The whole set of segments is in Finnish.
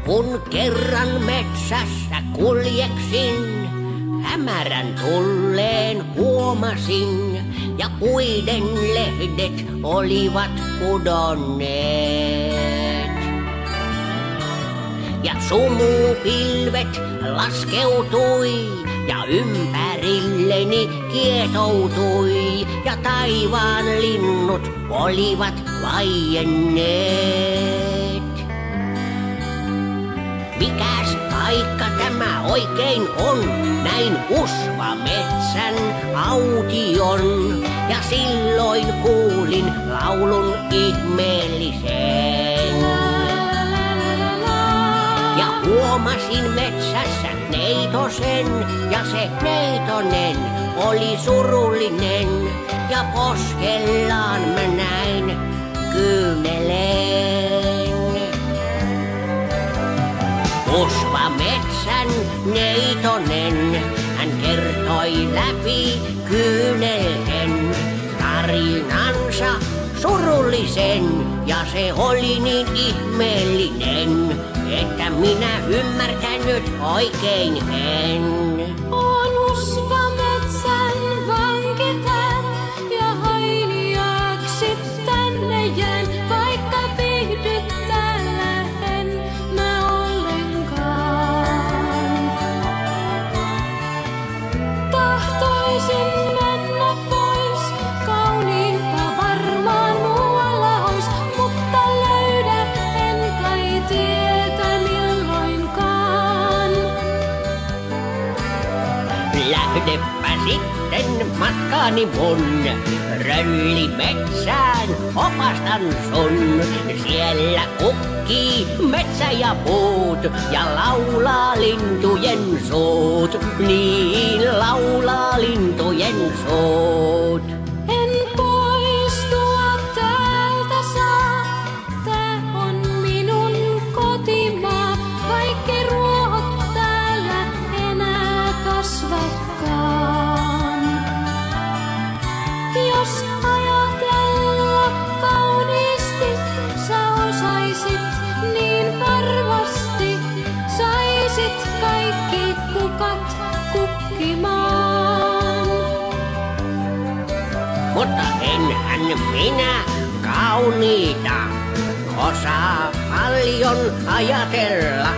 Kun kerran metsässä kuljeksin, hämärän tulleen huomasin, ja puiden lehdet olivat pudonneet. Ja sumupilvet laskeutui, ja ympärilleni kietoutui, ja taivaan linnut olivat vaienneet. Mikäs paikka tämä oikein on, näin usvametsän aution, ja silloin kuulin laulun ihmeellisen. Ja huomasin metsässä neitosen, ja se neitonen oli surullinen, ja poskellaan mä näin kyynelen. Usvametsän neitonen, hän kertoi läpi kyynelten tarinansa surullisen, ja se oli niin ihmeellinen, että minä ymmärtänyt oikein en. On usvametsän vankitän, ja hailiaaksi tänne jään, vaikka viihdyttää en mä ollenkaan. Tahtoisin mennä pois, kauniimpaa varmaan muualla ois, mutta löydä en kai tietä milloinkaan. Lähdepä sitten matkaani mun, röllimetsään opastan sun. Siellä kukkii metsä ja puut, ja laulaa lintujen suut, niin laulaa lintujen suut. En poistua täältä saa, tää on minun kotimaa, vaikkei ruohot täällä enää kasvakaan. Jos ajatella kauniisti, sä osaisit niin varmasti, saisit kaikki kukat kukkimaan. Mutta enhän minä kauniita osaa paljon ajatella.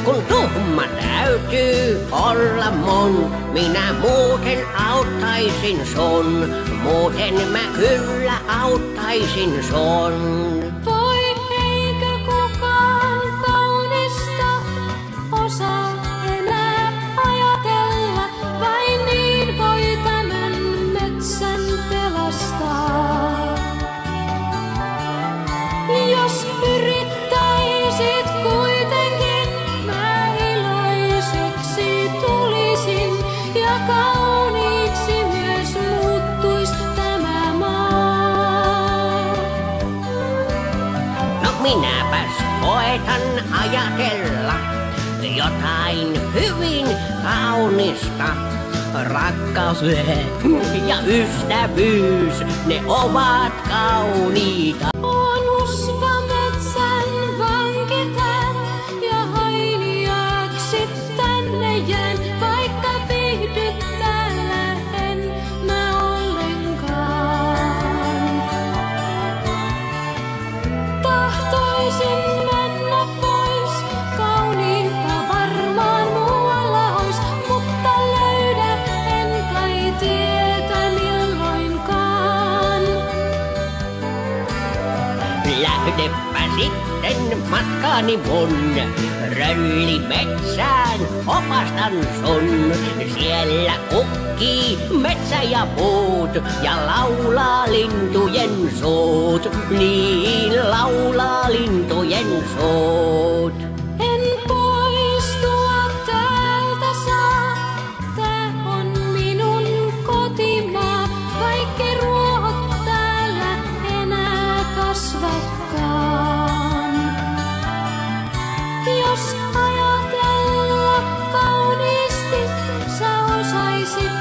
Kun tuhma täytyy olla mun, minä muuten auttaisin sun. Muuten mä kyllä auttaisin sun. Voi eikö kukaan kaunista osaa enää ajatella, vain niin voi tämän metsän pelastaa. Jos yrittäisit kuitenkin, mä iloiseksi tulisin, ja kauniiksi myös muuttuis tämä maa. No minäpäs koetan ajatella jotain hyvin kaunista. Rakkaus ja ystävyys, ne ovat kauniita. On usvametsän vankitän, ja hailiaaksi tänne jään, vaikka viihdyttää en mä ollenkaan. Tahtoisin mennä pois, kauniimpaa varmaan muualla ois, mutta löydä en kai tietä milloinkaan. Lähdepä sitten matkaani mun, röllimetsään opastan sun. Siellä kukkii metsä ja puut, ja laulaa lintujen suut, niin laulaa lintujen suut. En poistua täältä saa, tää on minun kotimaa, vaikkei ruohot täällä enää kasvakaan. Jos ajatella kauniisti, sä osaisit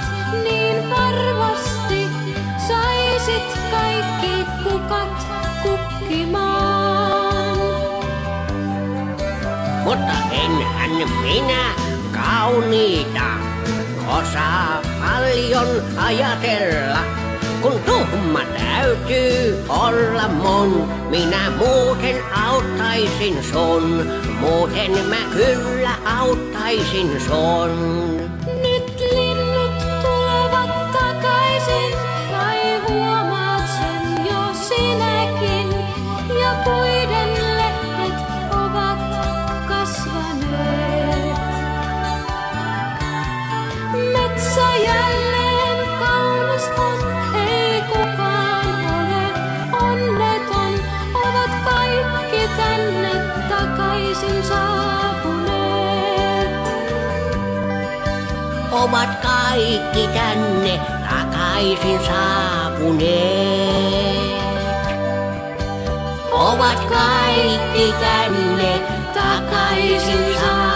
niin varmasti, saisit kaikki kukat kukkimaan. mutta enhän minä kauniita osaa paljon ajatella. Kun tuhma täytyy olla mun, minä muuten auttaisin sun. Muuten mä kyllä auttaisin sun. Nyt linnut tulevat takaisin, kai huomaat sen jo sinäkin. Ja puiden lehdet ovat kasvaneet. Metsä jälleen kaunis on, ei kukaan ole onneton. Ovat kaikki tänne takaisin saapuneet. Ovat kaikki tänne takaisin saapuneet. Ovat kaikki tänne takaisin saapuneet.